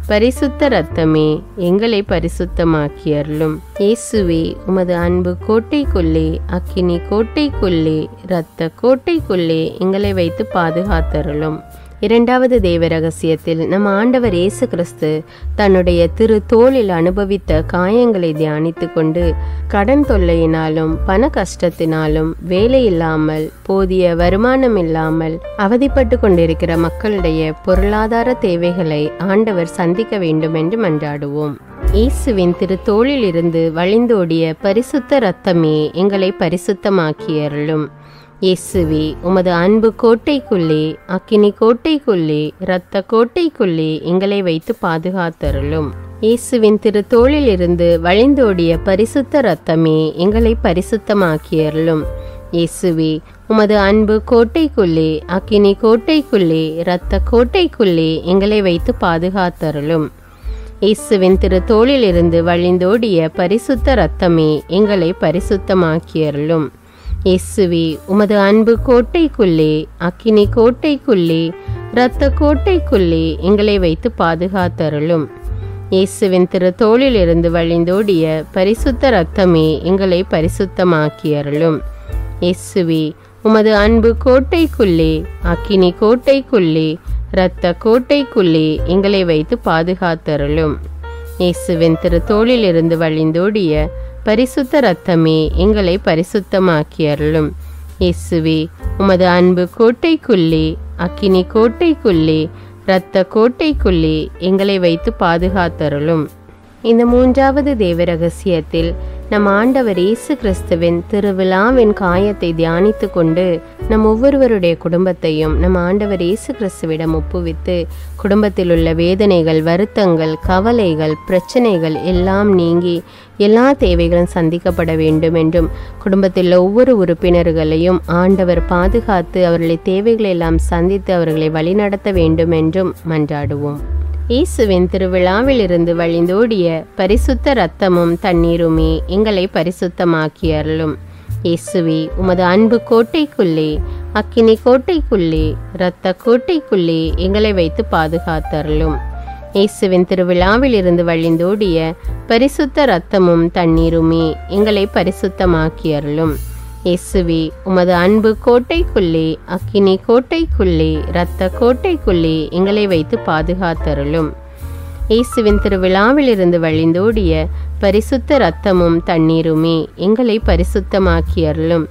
A: பரிசுத்த இரத்தமே எங்களை பரிசுத்தமாக்கியருளும். இயேசுவே, உமது அன்பு கோட்டைக்குள்ளே, அக்கினி கோட்டைக்குள்ளே, இரத்த கோட்டைக்குள்ளே எங்களை வைத்து பாதுகாத்தருளும். இரண்டாவது தேவ ரகசியத்தில் நம் ஆண்டவர் இயேசு கிறிஸ்து தன்னுடைய திரு தோளில் அனுபவித்த காயங்களை தியானித்து கொண்டு கடன் தொல்லையினாலும் பண கஷ்டத்தினாலும் வேலை இல்லாமல் போதிய வருமானம் இல்லாமல் அவதிப்பட்டு கொண்டிருக்கிற மக்களுடைய பொருளாதார தேவைகளை ஆண்டவர் சந்திக்க வேண்டும் என்று மன்றாடுவோம். இயேசுவின் திரு தோளில் இருந்து வழிந்தோடிய பரிசுத்த இரத்தமே எங்களை பரிசுத்தமாக்கியருளும். இயேசுவே, உமது அன்பு கோட்டைக்குள்ளே, அக்கினி கோட்டைக்குள்ளே, இரத்த கோட்டைக்குள்ளே எங்களை வைத்து பாதுகாத்தருளும். இயேசுவின் திரு தோளில் இருந்து வழிந்தோடிய பரிசுத்த இரத்தமே எங்களை பரிசுத்தமாக்கியருளும். இயேசுவே, உமது அன்பு கோட்டைக்குள்ளே, அக்கினி கோட்டைக்குள்ளே, இரத்த கோட்டைக்குள்ளே எங்களை வைத்து பாதுகாத்தருளும். இயேசுவின் திரு தோளில் இருந்து வழிந்தோடிய பரிசுத்த இரத்தமே எங்களை பரிசுத்தமாக்கியருளும். இயேசுவே, உமது அன்பு கோட்டைக்குள்ளே, அக்கினி கோட்டைக்குள்ளே, இரத்த கோட்டைக்குள்ளே எங்களை வைத்து பாதுகாத்தருளும். இயேசுவின் திரு தோளில் இருந்து வழிந்தோடிய பரிசுத்த இரத்தமே எங்களை பரிசுத்தமாக்கியருளும். இயேசுவே, உமது அன்பு கோட்டைக்குள்ளே, அக்கினி கோட்டைக்குள்ளே, இரத்த கோட்டைக்குள்ளே எங்களை வைத்து பாதுகாத்தருளும். இயேசுவின் திரு தோளில் இருந்து வழிந்தோடிய பரிசுத்த இரத்தமே எங்களை பரிசுத்தமாக்கியருளும். இயேசுவே, உமது அன்பு கோட்டைக்குள்ளே, அக்கினி கோட்டைக்குள்ளே, இரத்த கோட்டைக்குள்ளே எங்களை வைத்து பாதுகாத்தருளும். இந்த மூன்றாவது தேவ ரகசியத்தில் நம் ஆண்டவர் இயேசு கிறிஸ்துவின் திருவிழாவின் காயத்தை தியானித்து கொண்டு நம் ஒவ்வொருவருடைய குடும்பத்தையும் நம் ஆண்டவர் இயேசு கிறிஸ்துவிடம் ஒப்புவித்து குடும்பத்தில் உள்ள வேதனைகள், வருத்தங்கள், கவலைகள், பிரச்சனைகள் எல்லாம் நீங்கி எல்லா தேவைகளும் சந்திக்கப்பட வேண்டும் என்றும் குடும்பத்தில் ஒவ்வொரு உறுப்பினர்களையும் ஆண்டவர் பாதுகாத்து அவர்களை தேவைகளை எல்லாம் சந்தித்து அவர்களை வழிநடத்த வேண்டும் என்றும் மன்றாடுவோம். இயேசுவின் திருவிழாவில் இருந்து வழிந்தோடிய பரிசுத்த இரத்தமும் தண்ணீருமே எங்களை பரிசுத்தமாக்கியருளும். இயேசுவே, உமது அன்பு கோட்டைக்குள்ளே, அக்கினி கோட்டைக்குள்ளே, இரத்த கோட்டைக்குள்ளே எங்களை வைத்து பாதுகாத்தருளும். இயேசுவின் திருவிழாவில் இருந்து வழிந்தோடிய பரிசுத்த இரத்தமும் தண்ணீருமே எங்களை பரிசுத்தமாக்கியருளும். இயேசுவே, உமது அன்பு கோட்டைக்குள்ளே, அக்கினி கோட்டைக்குள்ளே, இரத்த கோட்டைக்குள்ளே எங்களை வைத்து பாதுகாத்தருளும். இயேசுவின் திருவிழாவில் இருந்து வழிந்தோடிய பரிசுத்த இரத்தமும் தண்ணீருமே எங்களை பரிசுத்தமாக்கியருளும்.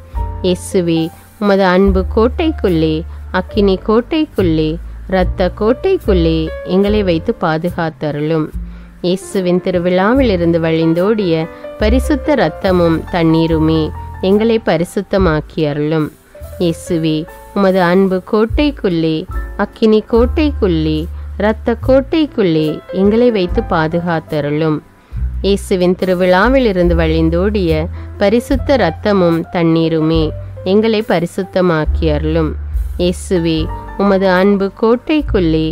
A: இயேசுவே, உமது அன்பு கோட்டைக்குள்ளே, அக்கினி கோட்டைக்குள்ளே, இரத்த கோட்டைக்குள்ளே எங்களை வைத்து பாதுகாத்தருளும். இயேசுவின் திருவிழாவிலிருந்து வழிந்தோடிய பரிசுத்த இரத்தமும் தண்ணீருமே எங்களை பரிசுத்தமாக்கி அருளும். இயேசுவே, உமது அன்பு கோட்டைக்குள்ளே, அக்கினி கோட்டைக்குள்ளே, இரத்த கோட்டைக்குள்ளே எங்களை வைத்து பாதுகாத்தருளும். இயேசுவின் திருவிழாவிலிருந்து வழிந்தோடிய பரிசுத்த இரத்தமும் தண்ணீருமே எங்களை பரிசுத்தமாக்கி அருளும். இயேசுவே, உமது அன்பு கோட்டைக்குள்ளே,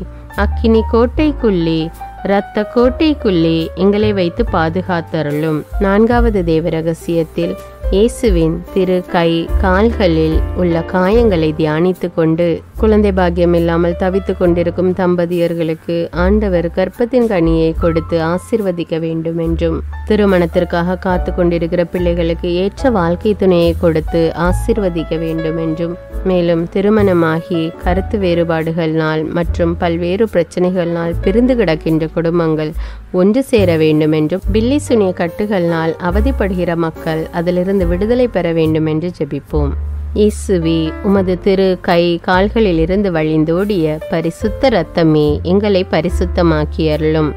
A: அக்கினி கோட்டைக்குள்ளே, இரத்த கோட்டைக்குள்ளே எங்களை வைத்து பாதுகாத்தருளும். 4வது தேவ ரகசியத்தில் இயேசுவின் திரு கை கால்களில் உள்ள காயங்களை தியானித்து கொண்டு குழந்தை பாக்கியம் இல்லாமல் தவித்து கொண்டிருக்கும் தம்பதியர்களுக்கு ஆண்டவர் கர்ப்பத்தின் கனியை கொடுத்து ஆசீர்வதிக்க வேண்டும் என்றும், திருமணத்திற்காக காத்து கொண்டிருக்கிற பிள்ளைகளுக்கு ஏற்ற வாழ்க்கை துணையை கொடுத்து ஆசீர்வதிக்க வேண்டும் என்றும், மேலும் திருமணமாகி கருத்து வேறுபாடுகள்னால் மற்றும் பல்வேறு பிரச்சனைகள்னால் பிரிந்து கிடக்கின்ற குடும்பங்கள் ஒன்று சேர வேண்டும் என்றும், பில்லி சுனிய கட்டுகள்னால் அவதிப்படுகிற மக்கள் அதிலிருந்து விடுதலை பெற வேண்டும் என்று ஜெபிப்போம். இயேசுவே, உமது திரு கை கால்களில் இருந்து வழிந்தோடிய பரிசுத்த இரத்தமே எங்களை பரிசுத்தமாக்கி அருளும்.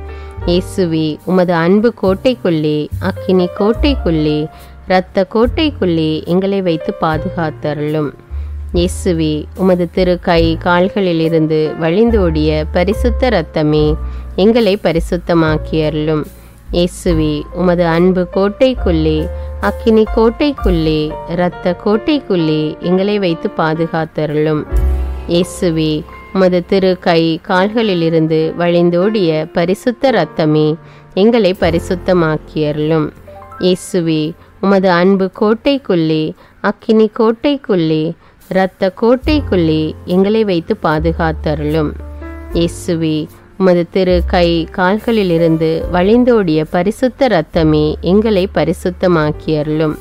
A: இயேசுவே, உமது அன்பு கோட்டைக்குள்ளே, அக்கினி கோட்டைக்குள்ளே, இரத்த கோட்டைக்குள்ளே எங்களை வைத்து பாதுகாத்தருளும். இயேசுவே, உமது திரு கை கால்களில் இருந்து வழிந்தோடிய பரிசுத்த இரத்தமே எங்களை பரிசுத்தமாக்கி அருளும். இயேசுவே, உமது அன்பு கோட்டைக்குள்ளே, அக்கினி கோட்டைக்குள்ளே, இரத்த கோட்டைக்குள்ளே எங்களை வைத்து பாதுகாத்தருளும். இயேசுவே, உமது திரு கை கால்களில் இருந்து வழிந்தோடிய பரிசுத்த இரத்தமே எங்களை பரிசுத்தமாக்கி அருளும். இயேசுவே, உமது அன்பு கோட்டைக்குள்ளே, அக்கினி கோட்டைக்குள்ளே, இரத்த கோட்டைக்குள்ளே எங்களை வைத்து பாதுகாத்தருளும். இயேசுவே, உமது திரு கை கால்களில் இருந்து வழிந்தோடிய பரிசுத்த இரத்தமே எங்களை பரிசுத்தமாக்கி அருளும்.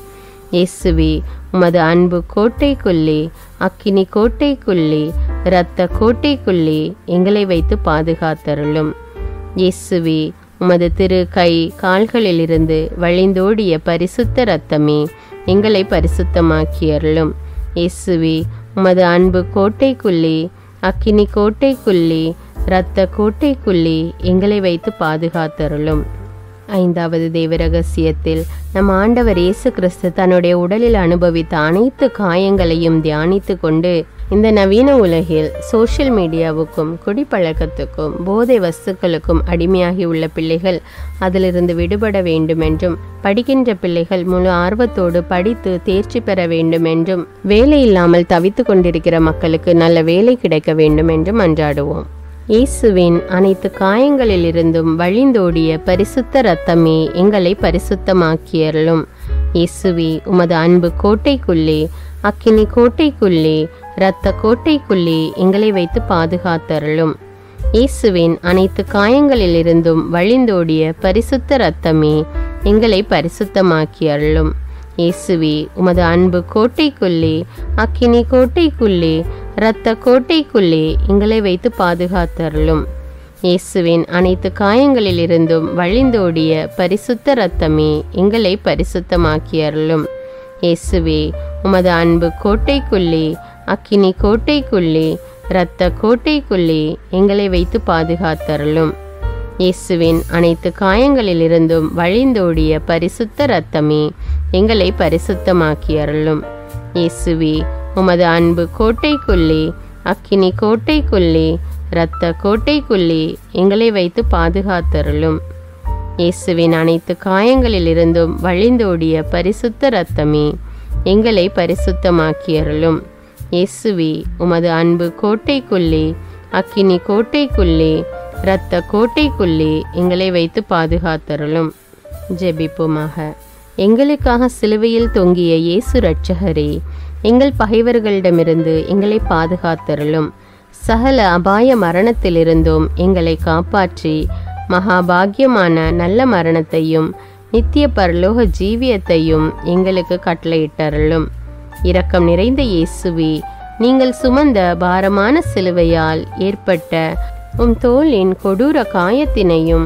A: இயேசுவே, உமது அன்பு கோட்டைக்குள்ளே, அக்கினி கோட்டைக்குள்ளே, இரத்த கோட்டைக்குள்ளே எங்களை வைத்து பாதுகாத்தருளும். இயேசுவே, உமது திரு கை கால்களில் இருந்து வழிந்தோடிய பரிசுத்த இரத்தமே எங்களை பரிசுத்தமாக்கி அருளும். இயேசுவே, உமது அன்பு கோட்டைக்குள்ளே, அக்கினி கோட்டைக்குள்ளே, இரத்த கோட்டைக்குள்ளே எங்களை வைத்து பாதுகாத்தருளும். 5வது தேவ ரகசியத்தில் நம் ஆண்டவர் இயேசு கிறிஸ்து தன்னுடைய உடலில் அனுபவித்த அனைத்து காயங்களையும் தியானித்து கொண்டு, இந்த நவீன உலகில் சோஷியல் மீடியாவுக்கும் குடிப்பழக்கத்துக்கும் போதை வஸ்துக்களுக்கும் அடிமையாகி உள்ள பிள்ளைகள் அதிலிருந்து விடுபட வேண்டும் என்றும், படிக்கின்ற பிள்ளைகள் முழு ஆர்வத்தோடு படித்து தேர்ச்சி பெற வேண்டும் என்றும், வேலை இல்லாமல் தவித்து கொண்டிருக்கிற மக்களுக்கு நல்ல வேலை கிடைக்க வேண்டும் என்றும் மன்றாடுவோம். இயேசுவின் அனைத்து காயங்களில் இருந்தும் வழிந்தோடிய பரிசுத்த இரத்தமே எங்களை பரிசுத்தமாக்கி அருளும். இயேசுவே, உமது அன்பு கோட்டைக்குள்ளே, அக்கினி கோட்டைக்குள்ளே, இரத்த கோட்டைக்குள்ளே எங்களை வைத்து பாதுகாத்தருளும். இயேசுவின் அனைத்து காயங்களில் இருந்தும் வழிந்தோடிய பரிசுத்த இரத்தமே எங்களை பரிசுத்தமாக்கி அருளும். இயேசுவே, உமது அன்பு கோட்டைக்குள்ளே, அக்கினி கோட்டைக்குள்ளே, இரத்த கோட்டைக்குள்ளே எங்களை வைத்து பாதுகாத்தருளும். இயேசுவின் அனைத்து காயங்களில் இருந்தும் வழிந்தோடிய பரிசுத்த இரத்தமே எங்களை பரிசுத்தமாக்கி அருளும். இயேசுவே, உமது அன்பு கோட்டைக்குள்ளே, அக்கினி கோட்டைக்குள்ளே, இரத்த கோட்டைக்குள்ளே எங்களை வைத்து பாதுகாத்தருளும். இயேசுவின் அனைத்து காயங்களில் இருந்தும் வழிந்தோடிய பரிசுத்த இரத்தமே எங்களை பரிசுத்தமாக்கி அருளும். இயேசுவே, உமது அன்பு கோட்டைக்குள்ளே, அக்கினி கோட்டைக்குள்ளே, இரத்த கோட்டைக்குள்ளே எங்களை வைத்து பாதுகாத்தருளும். இயேசுவின் அனைத்து காயங்களில் இருந்தும் வழிந்தோடிய பரிசுத்த இரத்தமே எங்களை பரிசுத்தமாக்கி அருளும். இயேசுவே, உமது அன்பு கோட்டைக்குள்ளே, அக்கினி கோட்டைக்குள்ளே, இரத்த கோட்டைக்குள்ளே எங்களை வைத்து பாதுகாத்தருளும். ஜெபிப்போமாக. எங்களுக்காக சிலுவையில் தொங்கிய இயேசு இரட்சகரே, எங்கள் பகைவர்களிடமிருந்து எங்களை பாதுகாத்தருளும். சகல அபாய மரணத்திலிருந்தும் எங்களை காப்பாற்றி மகாபாகியமான நல்ல மரணத்தையும் நித்திய பரலோக ஜீவியத்தையும் எங்களுக்கு கட்டளையிட்டருளும். இரக்கம் நிறைந்த இயேசுவே, நீங்கள் சுமந்த பாரமான சிலுவையால் ஏற்பட்ட உம் தோளின் கொடூர காயத்தினையும்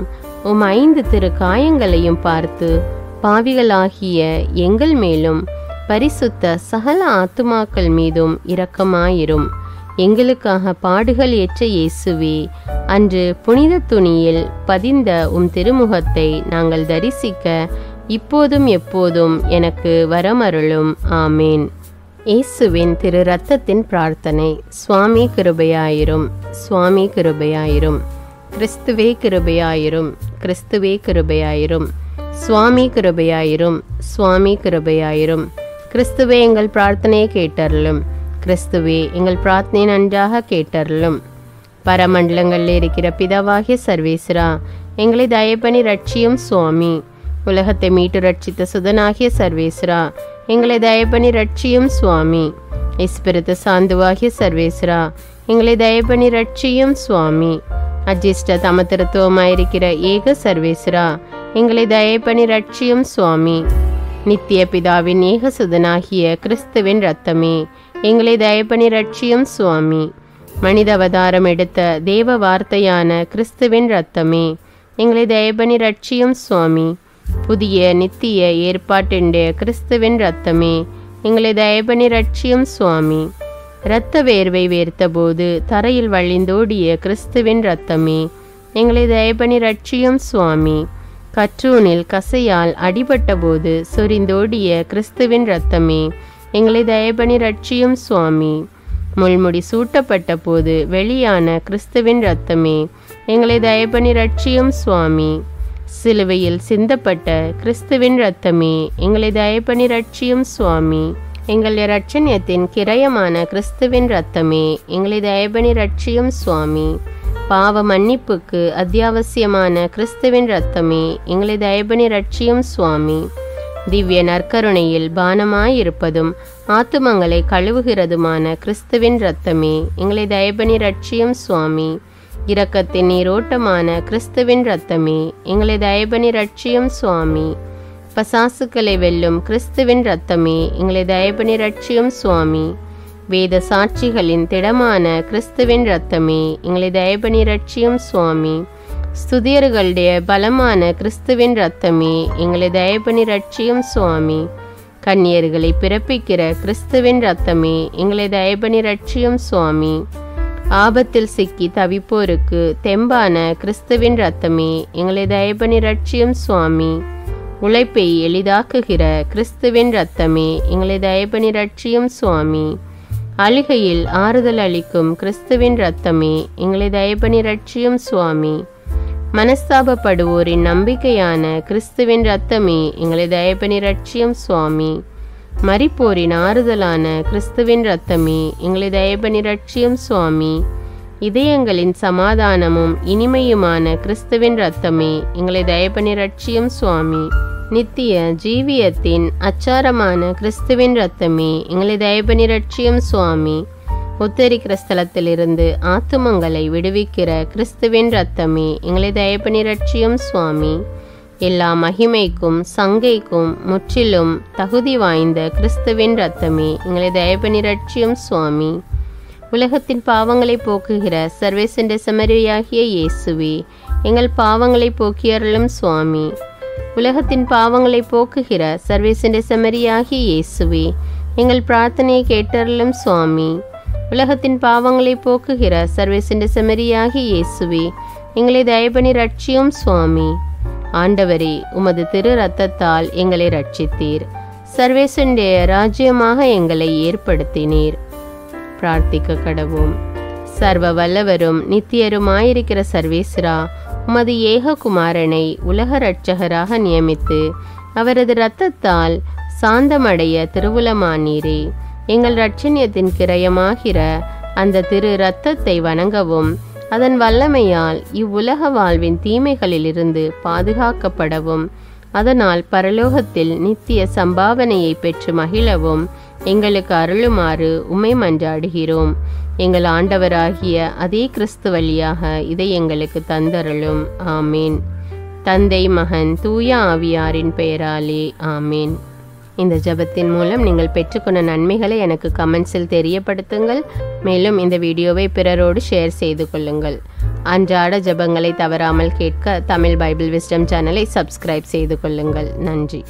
A: உம் 5 திரு காயங்களையும் பார்த்து பாவிகளாகிய எங்கள் மேலும் பரிசுத்த சகல ஆத்துமாக்கள் மீதும் இரக்கமாயிரும். எங்களுக்காக பாடுகள் ஏற்ற இயேசுவே, அன்று புனித துணியில் பதிந்த உம் திருமுகத்தை நாங்கள் தரிசிக்க இப்போதும் எப்போதும் எனக்கு வரமருளும். ஆமேன். இயேசுவின் திரு இரத்தத்தின் பிரார்த்தனை. சுவாமி கிருபையாயிரும், சுவாமி கிருபையாயிரும். கிறிஸ்துவே கிருபையாயிரும், கிறிஸ்துவே கிருபையாயிரும். சுவாமி கிருபையாயிரும், சுவாமி கிருபையாயிரும். கிறிஸ்துவே எங்கள் பிரார்த்தனையை கேட்டருளும், கிறிஸ்துவே எங்கள் பிரார்த்தனை நன்றாக கேட்டருளும். பரமண்டலங்களில் இருக்கிற பிதாவாகிய சர்வேஸ்வரா, எங்களை தயப்பணி ரட்சியும் சுவாமி. உலகத்தை மீட்டு ரட்சித்த சுதனாகிய சர்வேஸ்வரா, எங்களை தயப்பணி ரட்சியும் சுவாமி. இஸ்பிரித்து சாந்துவாகிய சர்வேஸ்வரா, எங்களை தயப்பணி ரட்சியும் சுவாமி. அஜிஷ்ட தமத்திருத்துவமாயிருக்கிற ஏக சர்வேஸ்வரா, எங்களை தயப்பணி ரட்சியும் சுவாமி. நித்திய பிதாவின் ஏக சுதனாகிய கிறிஸ்துவின் இரத்தமே, எங்களை தயப்பணி ரட்சியும் சுவாமி. மனித அவதாரம் எடுத்த தேவ வார்த்தையான கிறிஸ்துவின் இரத்தமே, எங்களை தயப்பணி ரட்சியும் சுவாமி. புதிய நித்திய ஏற்பாட்டிൻ്റെ கிறிஸ்துவின் இரத்தமே, எங்களை தயப்பணி ரட்சியும் சுவாமி. இரத்த வேர்வை வேர்த்தபோது தரையில் வழிந்தோடிய கிறிஸ்துவின் இரத்தமே, எங்களை தயப்பணி ரட்சியும் சுவாமி. கற்றூனில் கசையால் அடிபட்ட போது சொரிந்தோடிய கிறிஸ்துவின் இரத்தமே, எங்களை தயப்பணி ரட்சியும் சுவாமி. முள்முடி சூட்டப்பட்ட போது வெளியான கிறிஸ்துவின் இரத்தமே, எங்களை தயப்பணி ரட்சியும் சுவாமி. சிலுவையில் சிந்தப்பட்ட கிறிஸ்துவின் இரத்தமே, எங்களை தயப்பணி ரட்சியும் சுவாமி. எங்கள் இரட்சணியத்தின் கிரயமான கிறிஸ்துவின் இரத்தமே, எங்களை தயப்பணி ரட்சியும் சுவாமி. பாவ மன்னிப்புக்கு அத்தியாவசியமான கிறிஸ்துவின் இரத்தமே, எங்களை தயப்பணி ரட்சியும் சுவாமி. திவ்ய நற்கருணையில் பானமாயிருப்பதும் ஆத்துமங்களை கழுவுகிறதுமான கிறிஸ்துவின் இரத்தமே, எங்களை தயப்பணி ரட்சியும் சுவாமி. இரக்கத்தின் நீரோட்டமான கிறிஸ்துவின் இரத்தமே, எங்களை தயப்பணி ரட்சியும் சுவாமி. பசாசுக்களை வெல்லும் கிறிஸ்துவின் இரத்தமே, எங்களை தயப்பணி ரட்சியும் சுவாமி. வேத சாட்சிகளின் திடமான கிறிஸ்துவின் இரத்தமே, எங்களை தயப்பணி ரட்சியும் சுவாமி. ஸ்துதியர்களுடைய பலமான கிறிஸ்துவின் இரத்தமே, எங்களை தயப்பணி ரட்சியும் சுவாமி. கன்னியர்களை பிறப்பிக்கிற கிறிஸ்துவின் இரத்தமே, எங்களை தயப்பணி ரட்சியும் சுவாமி. ஆபத்தில் சிக்கி தவிப்போருக்கு தெம்பான கிறிஸ்துவின் இரத்தமே, எங்களை தயப்பணி ரட்சியும் சுவாமி. உழைப்பை எளிதாக்குகிற கிறிஸ்துவின் இரத்தமே, எங்களை தயப்பணி ரட்சியும் சுவாமி. அழுகையில் ஆறுதல் அளிக்கும் கிறிஸ்துவின் இரத்தமே, எங்களை தயப்பணி ரட்சியும் சுவாமி. மனஸ்தாபப்படுவோரின் நம்பிக்கையான கிறிஸ்துவின் இரத்தமே, எங்களை தயப்பணி ரட்சியும் சுவாமி. மரிப்போரின் ஆறுதலான கிறிஸ்துவின் இரத்தமே, எங்களை தயப்பணி ரட்சியும் சுவாமி. இதயங்களின் சமாதானமும் இனிமையுமான கிறிஸ்துவின் இரத்தமே, எங்களை தயப்பணி ரட்சியும் சுவாமி. நித்திய ஜீவியத்தின் அச்சாரமான கிறிஸ்துவின் இரத்தமே, எங்களை தயப்பணி ரட்சியும் சுவாமி. உத்தரிக்கிற ஸ்தலத்திலிருந்து ஆத்துமங்களை விடுவிக்கிற கிறிஸ்துவின் இரத்தமே, எங்களை தயப்பணி ரட்சியும் சுவாமி. எல்லா மகிமைக்கும் சங்கைக்கும் முற்றிலும் தகுதி வாய்ந்த கிறிஸ்துவின் இரத்தமே, எங்களை தயப்பணி ரட்சியும் சுவாமி. உலகத்தின் பாவங்களை போக்குகிற சர்வேசண்ட செம்மறியாகிய இயேசுவே, எங்கள் பாவங்களை போக்கியருளும் சுவாமி. உலகத்தின் பாவங்களை போக்குகிற சர்வேசண்ட செம்மறியாகிய இயேசுவே, எங்கள் பிரார்த்தனையை கேட்டருளும் சுவாமி. உலகத்தின் பாவங்களை போக்குகிற சர்வேசண்ட செம்மறியாகிய இயேசுவே, எங்களை தயப்பணி ரட்சியும் சுவாமி. ஆண்டவரே, உமது திரு இரத்தத்தால் எங்களை ரட்சித்தீர். சர்வேசண்டைய ராஜ்யமாக எங்களை ஏற்படுத்தினீர். பிரார்த்திக்க கடவோம். சர்வ வல்லவரும் நித்தியருமாயிருக்கிற சர்வேஸ்வரா, உமது ஏக குமாரனை உலக இரட்சகராக நியமித்து அவரது இரத்தத்தால் சாந்தமடைய திருவுளமானீரே. எங்கள் இரட்சணியத்தின் கிரயமாகிற அந்த திரு இரத்தத்தை வணங்கவும் அதன் வல்லமையால் இவ்வுலக வாழ்வின் தீமைகளிலிருந்து பாதுகாக்கப்படவும் அதனால் பரலோகத்தில் நித்திய சம்பாவனையை பெற்று மகிழவும் எங்களுக்கு அருளுமாறு உம்மை மன்றாடுகிறோம். எங்கள் ஆண்டவராகிய அதே கிறிஸ்து வழியாக இதை எங்களுக்கு தந்தருளும். ஆமேன். தந்தை, மகன், தூய ஆவியாரின் பெயராலே ஆமேன். இந்த ஜெபத்தின் மூலம் நீங்கள் பெற்றுக்கொண்ட நன்மைகளை எனக்கு கமெண்ட்ஸில் தெரியப்படுத்துங்கள். மேலும் இந்த வீடியோவை பிறரோடு ஷேர் செய்து கொள்ளுங்கள். அன்றாட ஜெபங்களை தவறாமல் கேட்க தமிழ் பைபிள் விஸ்டம் சேனலை சப்ஸ்கிரைப் செய்து கொள்ளுங்கள். நன்றி.